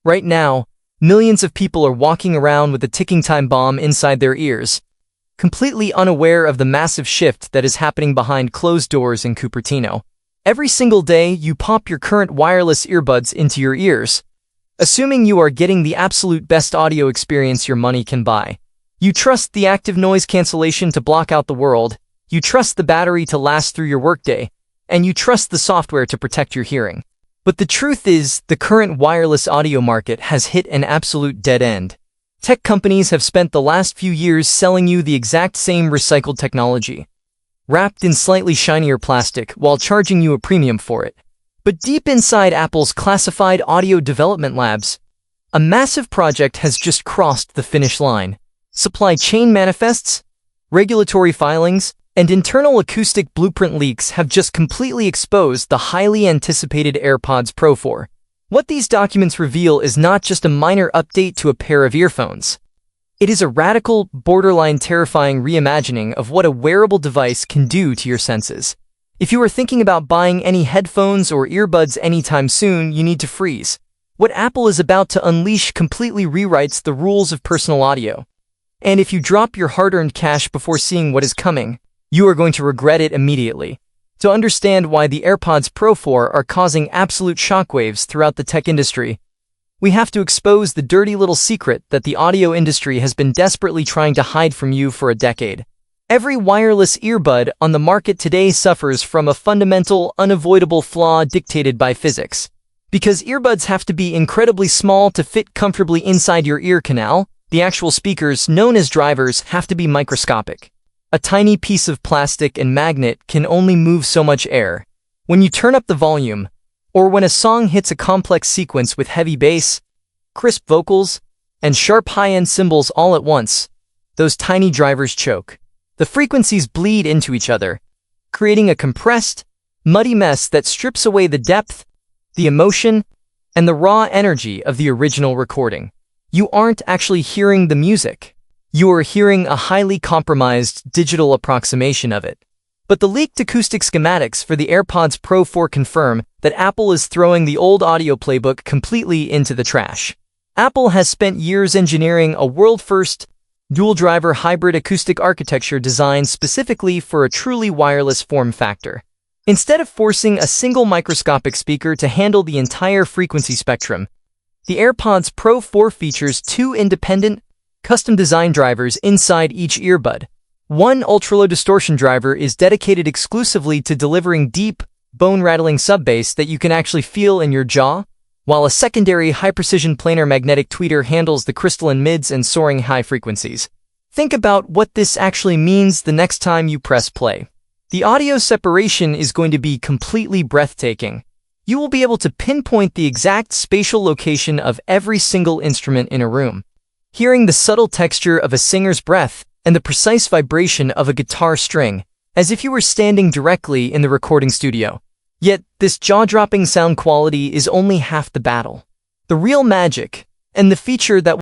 Right now, millions of people are walking around with a ticking time bomb inside their ears, completely unaware of the massive shift that is happening behind closed doors in Cupertino. Every single day, you pop your current wireless earbuds into your ears, assuming you are getting the absolute best audio experience your money can buy. You trust the active noise cancellation to block out the world, you trust the battery to last through your workday, and you trust the software to protect your hearing. But the truth is, the current wireless audio market has hit an absolute dead end. Tech companies have spent the last few years selling you the exact same recycled technology, wrapped in slightly shinier plastic, while charging you a premium for it. But deep inside Apple's classified audio development labs, a massive project has just crossed the finish line. Supply chain manifests, regulatory filings, and internal acoustic blueprint leaks have just completely exposed the highly anticipated AirPods Pro 4. What these documents reveal is not just a minor update to a pair of earphones. It is a radical, borderline terrifying reimagining of what a wearable device can do to your senses. If you are thinking about buying any headphones or earbuds anytime soon, you need to freeze. What Apple is about to unleash completely rewrites the rules of personal audio. And if you drop your hard-earned cash before seeing what is coming, you are going to regret it immediately. To understand why the AirPods Pro 4 are causing absolute shockwaves throughout the tech industry, we have to expose the dirty little secret that the audio industry has been desperately trying to hide from you for a decade. Every wireless earbud on the market today suffers from a fundamental, unavoidable flaw dictated by physics. Because earbuds have to be incredibly small to fit comfortably inside your ear canal, the actual speakers, known as drivers, have to be microscopic. A tiny piece of plastic and magnet can only move so much air. When you turn up the volume, or when a song hits a complex sequence with heavy bass, crisp vocals, and sharp high-end cymbals all at once, those tiny drivers choke. The frequencies bleed into each other, creating a compressed, muddy mess that strips away the depth, the emotion, and the raw energy of the original recording. You aren't actually hearing the music. You are hearing a highly compromised digital approximation of it. But the leaked acoustic schematics for the AirPods Pro 4 confirm that Apple is throwing the old audio playbook completely into the trash. Apple has spent years engineering a world-first, dual-driver hybrid acoustic architecture designed specifically for a truly wireless form factor. Instead of forcing a single microscopic speaker to handle the entire frequency spectrum, the AirPods Pro 4 features two independent, custom-designed drivers inside each earbud. One ultra-low distortion driver is dedicated exclusively to delivering deep, bone-rattling sub-bass that you can actually feel in your jaw, while a secondary high-precision planar magnetic tweeter handles the crystalline mids and soaring high frequencies. Think about what this actually means the next time you press play. The audio separation is going to be completely breathtaking. You will be able to pinpoint the exact spatial location of every single instrument in a room, hearing the subtle texture of a singer's breath and the precise vibration of a guitar string, as if you were standing directly in the recording studio. Yet, this jaw-dropping sound quality is only half the battle. The real magic, and the feature that